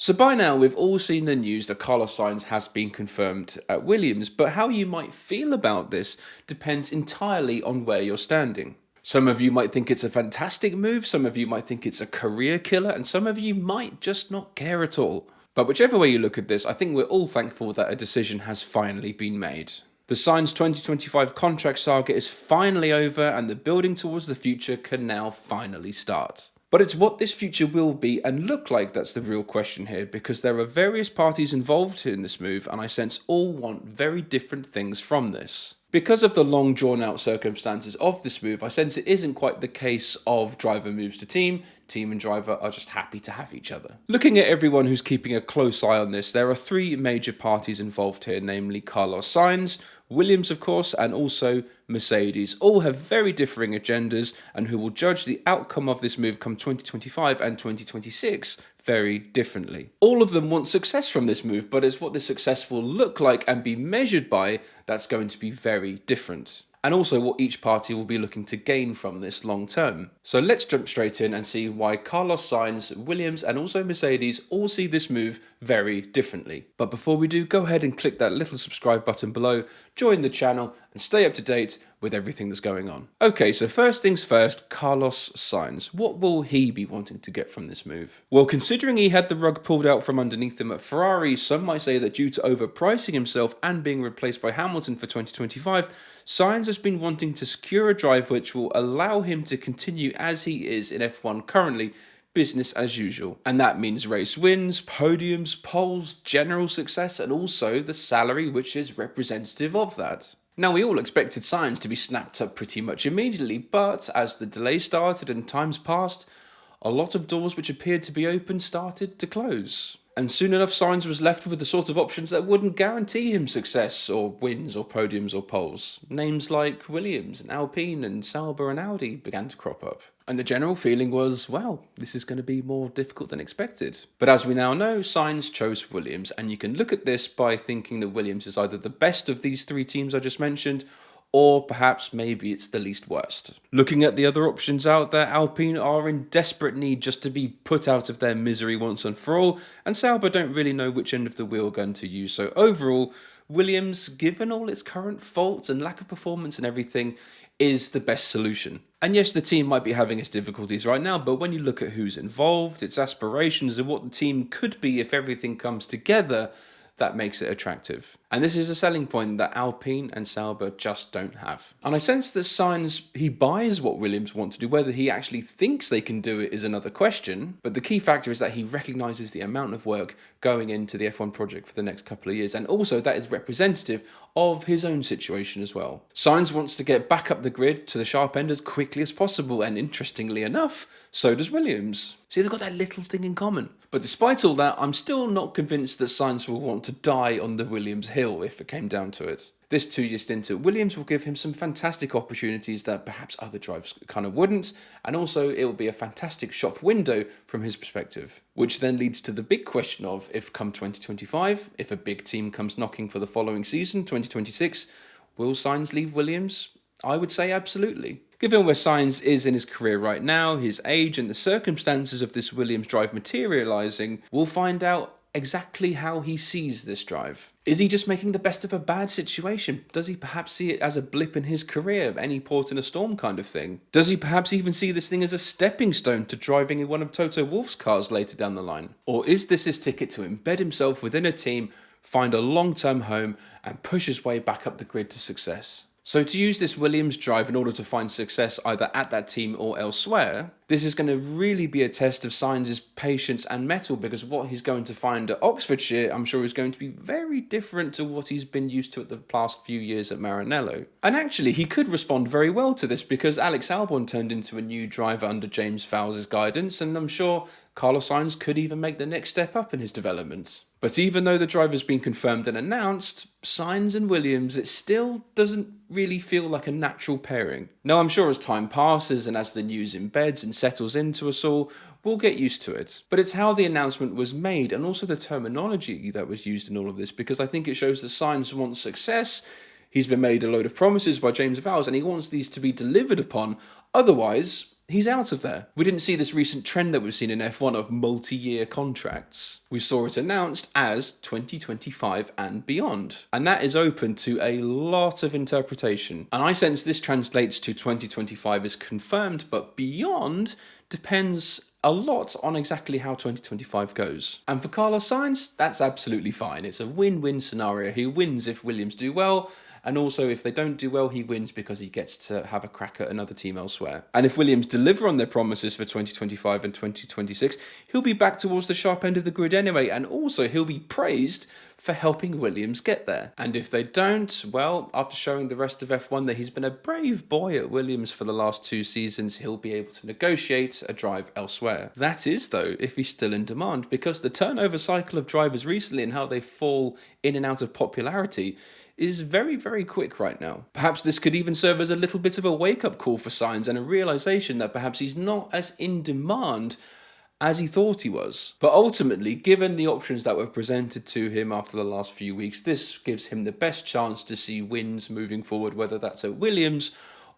So by now we've all seen the news that Carlos Sainz has been confirmed at Williams, but how you might feel about this depends entirely on where you're standing. Some of you might think it's a fantastic move, some of you might think it's a career killer, and some of you might just not care at all. But whichever way you look at this, I think we're all thankful that a decision has finally been made. The Sainz 2025 contract saga is finally over and the building towards the future can now finally start. But it's what this future will be and look like that's the real question here, because there are various parties involved in this move and I sense all want very different things from this. Because of the long drawn out circumstances of this move, I sense it isn't quite the case of driver moves to team and driver are just happy to have each other. Looking at everyone who's keeping a close eye on this, there are three major parties involved here, namely Carlos Sainz, Williams of course, and also Mercedes. All have very differing agendas and who will judge the outcome of this move come 2025 and 2026 very differently. All of them want success from this move, but it's what this success will look like and be measured by that's going to be very different. And also what each party will be looking to gain from this long term. So let's jump straight in and see why Carlos Sainz, Williams and also Mercedes all see this move very differently. But before we do, go ahead and click that little subscribe button below, join the channel and stay up to date with everything that's going on. Okay, so first things first, Carlos Sainz. What will he be wanting to get from this move? Well, considering he had the rug pulled out from underneath him at Ferrari, some might say that due to overpricing himself and being replaced by Hamilton for 2025, Sainz has been wanting to secure a drive which will allow him to continue as he is in F1 currently, business as usual. And that means race wins, podiums, poles, general success, and also the salary which is representative of that. Now, we all expected Sainz to be snapped up pretty much immediately, but as the delay started and times passed, a lot of doors which appeared to be open started to close. And soon enough, Sainz was left with the sort of options that wouldn't guarantee him success or wins or podiums or poles. Names like Williams and Alpine and Sauber and Audi began to crop up. And the general feeling was, well, this is going to be more difficult than expected. But as we now know, Sainz chose Williams, and you can look at this by thinking that Williams is either the best of these three teams I just mentioned, or perhaps maybe it's the least worst. Looking at the other options out there, Alpine are in desperate need just to be put out of their misery once and for all, and Sauber don't really know which end of the wheel gun to use. So overall, Williams, given all its current faults and lack of performance and everything, is the best solution. And yes, the team might be having its difficulties right now, but when you look at who's involved, its aspirations, and what the team could be if everything comes together, that makes it attractive. And this is a selling point that Alpine and Sauber just don't have. And I sense that Sainz, he buys what Williams want to do. Whether he actually thinks they can do it is another question. But the key factor is that he recognises the amount of work going into the F1 project for the next couple of years. And also that is representative of his own situation as well. Sainz wants to get back up the grid to the sharp end as quickly as possible. And interestingly enough, so does Williams. See, they've got that little thing in common. But despite all that, I'm still not convinced that Sainz will want to die on the Williams hill if it came down to it. This 2-year stint at Williams will give him some fantastic opportunities that perhaps other drivers kind of wouldn't, and also it will be a fantastic shop window from his perspective. Which then leads to the big question of, if come 2025, if a big team comes knocking for the following season, 2026, will Sainz leave Williams? I would say absolutely. Given where Sainz is in his career right now, his age and the circumstances of this Williams drive materialising, we'll find out exactly how he sees this drive. Is he just making the best of a bad situation? Does he perhaps see it as a blip in his career, any port in a storm kind of thing? Does he perhaps even see this thing as a stepping stone to driving in one of Toto Wolff's cars later down the line? Or is this his ticket to embed himself within a team, find a long-term home and push his way back up the grid to success? So to use this Williams drive in order to find success either at that team or elsewhere, this is going to really be a test of Sainz's patience and mettle, because what he's going to find at Oxfordshire, I'm sure, is going to be very different to what he's been used to at the past few years at Maranello. And actually, he could respond very well to this, because Alex Albon turned into a new driver under James Vowles' guidance, and I'm sure Carlos Sainz could even make the next step up in his development. But even though the driver's been confirmed and announced, Sainz and Williams, it still doesn't really feel like a natural pairing. Now, I'm sure as time passes and as the news embeds and settles into us all, we'll get used to it. But it's how the announcement was made and also the terminology that was used in all of this, because I think it shows that Sainz wants success. He's been made a load of promises by James Vowles and he wants these to be delivered upon. Otherwise, he's out of there. We didn't see this recent trend that we've seen in F1 of multi-year contracts. We saw it announced as 2025 and beyond. And that is open to a lot of interpretation. And I sense this translates to 2025 is confirmed, but beyond depends a lot on exactly how 2025 goes. And for Carlos Sainz, that's absolutely fine. It's a win-win scenario. He wins if Williams do well, and also if they don't do well, he wins because he gets to have a crack at another team elsewhere. And if Williams deliver on their promises for 2025 and 2026, he'll be back towards the sharp end of the grid anyway, and also he'll be praised for helping Williams get there. And if they don't, well, after showing the rest of F1 that he's been a brave boy at Williams for the last 2 seasons, he'll be able to negotiate a drive elsewhere. That is, though, if he's still in demand, because the turnover cycle of drivers recently and how they fall in and out of popularity is very, very quick right now. Perhaps this could even serve as a little bit of a wake-up call for Sainz and a realization that perhaps he's not as in demand as he thought he was. But ultimately, given the options that were presented to him after the last few weeks, this gives him the best chance to see wins moving forward, whether that's at Williams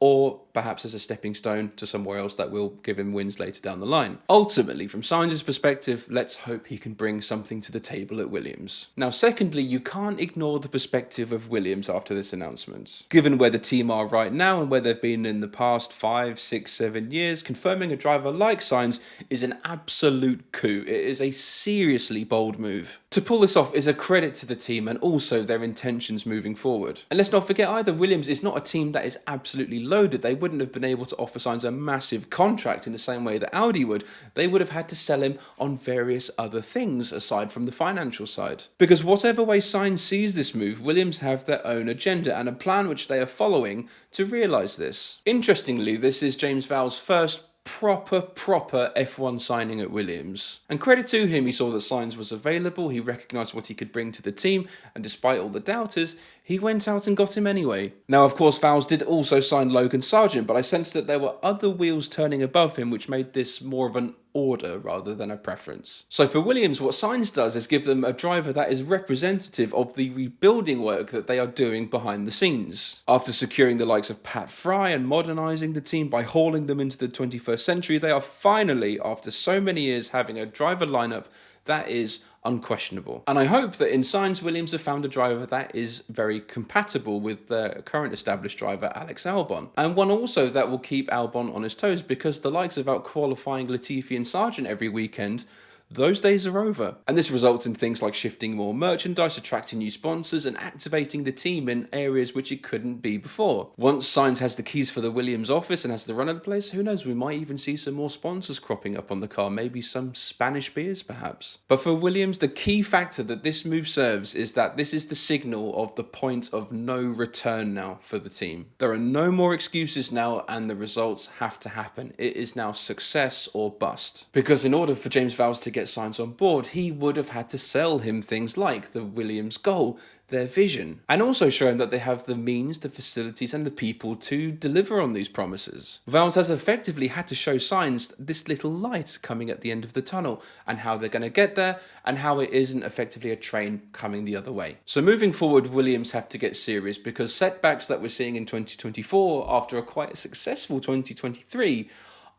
or perhaps as a stepping stone to somewhere else that will give him wins later down the line. Ultimately, from Sainz's perspective, let's hope he can bring something to the table at Williams. Now, secondly, you can't ignore the perspective of Williams after this announcement. Given where the team are right now and where they've been in the past 5, 6, 7 years, confirming a driver like Sainz is an absolute coup. It is a seriously bold move. To pull this off is a credit to the team and also their intentions moving forward. And let's not forget either, Williams is not a team that is absolutely loaded. They wouldn't have been able to offer Sainz a massive contract in the same way that Audi would. They would have had to sell him on various other things aside from the financial side. Because whatever way Sainz sees this move, Williams have their own agenda and a plan which they are following to realise this. Interestingly, this is James Vowles' first proper F1 signing at Williams. And credit to him, he saw that Sainz was available, he recognised what he could bring to the team, and despite all the doubters, he went out and got him anyway. Now, of course, Vowles did also sign Logan Sargent, but I sensed that there were other wheels turning above him, which made this more of an order rather than a preference. So for Williams, what Sainz does is give them a driver that is representative of the rebuilding work that they are doing behind the scenes. After securing the likes of Pat Fry and modernising the team by hauling them into the 21st century, they are finally, after so many years, having a driver lineup that is unquestionable. And I hope that in Sainz, Williams have found a driver that is very compatible with their current established driver, Alex Albon. And one also that will keep Albon on his toes, because the likes of out-qualifying Latifi and Sargent every weekend, those days are over. And this results in things like shifting more merchandise, attracting new sponsors, and activating the team in areas which it couldn't be before. Once Sainz has the keys for the Williams office and has the run of the place, who knows, we might even see some more sponsors cropping up on the car, maybe some Spanish beers perhaps. But for Williams, the key factor that this move serves is that this is the signal of the point of no return now for the team. There are no more excuses now, and the results have to happen. It is now success or bust. Because in order for James Vowles to get Sainz on board, he would have had to sell him things like the Williams goal, their vision, and also show him that they have the means, the facilities, and the people to deliver on these promises. Vowles has effectively had to show Sainz this little light coming at the end of the tunnel, and how they're going to get there, and how it isn't effectively a train coming the other way. So moving forward, Williams have to get serious, because setbacks that we're seeing in 2024 after a quite successful 2023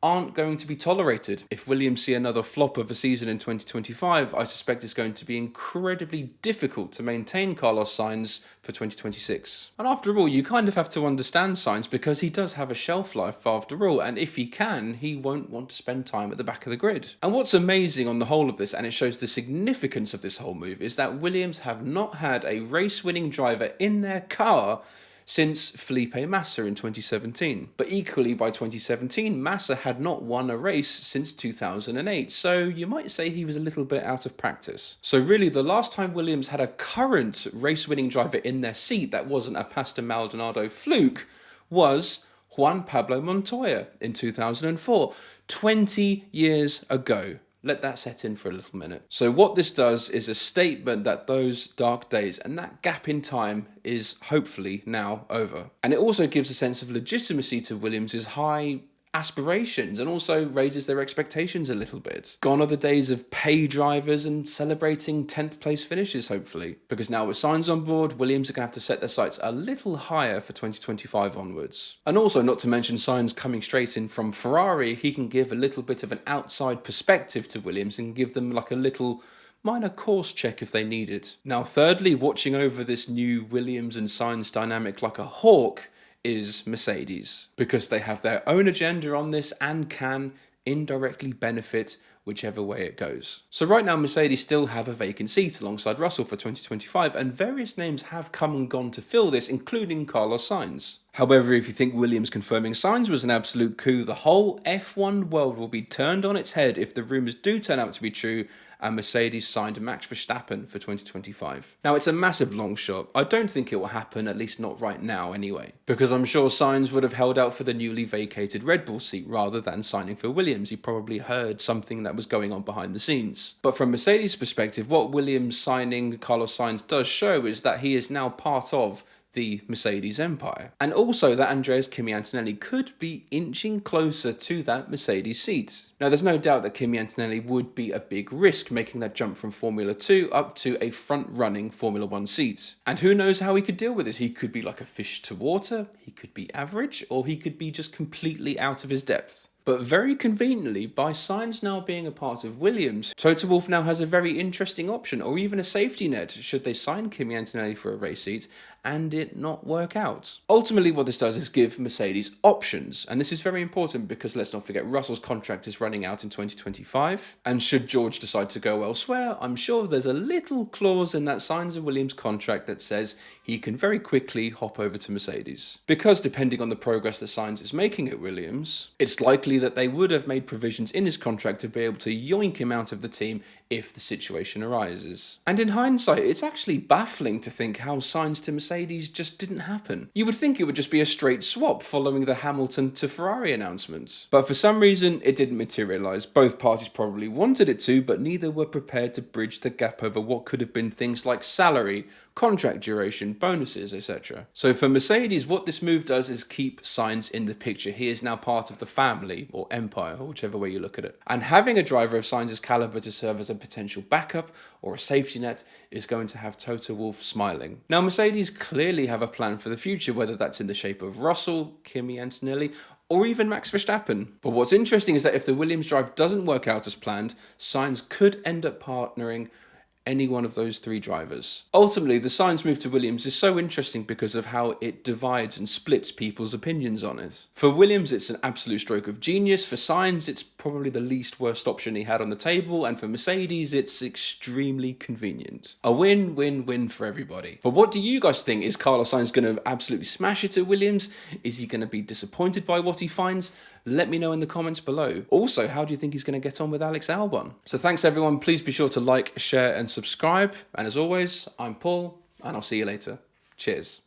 aren't going to be tolerated. If Williams see another flop of a season in 2025, I suspect it's going to be incredibly difficult to maintain Carlos Sainz for 2026. And after all, you kind of have to understand Sainz, because he does have a shelf life after all, and if he can, he won't want to spend time at the back of the grid. And what's amazing on the whole of this, and it shows the significance of this whole move, is that Williams have not had a race-winning driver in their car since Felipe Massa in 2017. But equally, by 2017, Massa had not won a race since 2008, so you might say he was a little bit out of practice. So really, the last time Williams had a current race-winning driver in their seat that wasn't a Pastor Maldonado fluke was Juan Pablo Montoya in 2004, 20 years ago. Let that set in for a little minute. So what this does is a statement that those dark days and that gap in time is hopefully now over. And it also gives a sense of legitimacy to Williams' high aspirations and also raises their expectations a little bit. Gone are the days of pay drivers and celebrating 10th place finishes, hopefully. Because now with Sainz on board, Williams are going to have to set their sights a little higher for 2025 onwards. And also, not to mention Sainz coming straight in from Ferrari, he can give a little bit of an outside perspective to Williams and give them like a little minor course check if they need it. Now, thirdly, watching over this new Williams and Sainz dynamic like a hawk is Mercedes, because they have their own agenda on this and can indirectly benefit whichever way it goes. So right now, Mercedes still have a vacant seat alongside Russell for 2025, and various names have come and gone to fill this, including Carlos Sainz. However, if you think Williams confirming Sainz was an absolute coup, the whole F1 world will be turned on its head if the rumours do turn out to be true and Mercedes signed Max Verstappen for 2025. Now, it's a massive long shot. I don't think it will happen, at least not right now anyway, because I'm sure Sainz would have held out for the newly vacated Red Bull seat rather than signing for Williams. He probably heard something that was going on behind the scenes. But from Mercedes' perspective, what Williams signing Carlos Sainz does show is that he is now part of the Mercedes empire. And also that Andreas Kimi Antonelli could be inching closer to that Mercedes seat. Now, there's no doubt that Kimi Antonelli would be a big risk making that jump from Formula 2 up to a front-running Formula 1 seat. And who knows how he could deal with this? He could be like a fish to water, he could be average, or he could be just completely out of his depth. But very conveniently, by Sainz now being a part of Williams, Toto Wolff now has a very interesting option, or even a safety net, should they sign Kimi Antonelli for a race seat and it not work out. Ultimately, what this does is give Mercedes options, and this is very important because let's not forget Russell's contract is running out in 2025, and should George decide to go elsewhere, I'm sure there's a little clause in that Sainz and Williams contract that says he can very quickly hop over to Mercedes. Because depending on the progress that Sainz is making at Williams, it's likely that they would have made provisions in his contract to be able to yoink him out of the team if the situation arises. And in hindsight, it's actually baffling to think how Sainz to Mercedes just didn't happen. You would think it would just be a straight swap following the Hamilton to Ferrari announcements. But for some reason, it didn't materialise. Both parties probably wanted it to, but neither were prepared to bridge the gap over what could have been things like salary, contract duration, bonuses, etc. So for Mercedes, what this move does is keep Sainz in the picture. He is now part of the family, or empire, or whichever way you look at it. And having a driver of Sainz's calibre to serve as a potential backup or a safety net is going to have Toto Wolff smiling. Now, Mercedes clearly have a plan for the future, whether that's in the shape of Russell, Kimi Antonelli, or even Max Verstappen. But what's interesting is that if the Williams drive doesn't work out as planned, Sainz could end up partnering any one of those three drivers. Ultimately, the Sainz move to Williams is so interesting because of how it divides and splits people's opinions on it. For Williams, it's an absolute stroke of genius. For Sainz, it's probably the least worst option he had on the table. And for Mercedes, it's extremely convenient. A win-win-win for everybody. But what do you guys think? Is Carlos Sainz going to absolutely smash it at Williams? Is he going to be disappointed by what he finds? Let me know in the comments below. Also, how do you think he's going to get on with Alex Albon? So thanks everyone. Please be sure to like, share and subscribe. And as always, I'm Paul and I'll see you later. Cheers.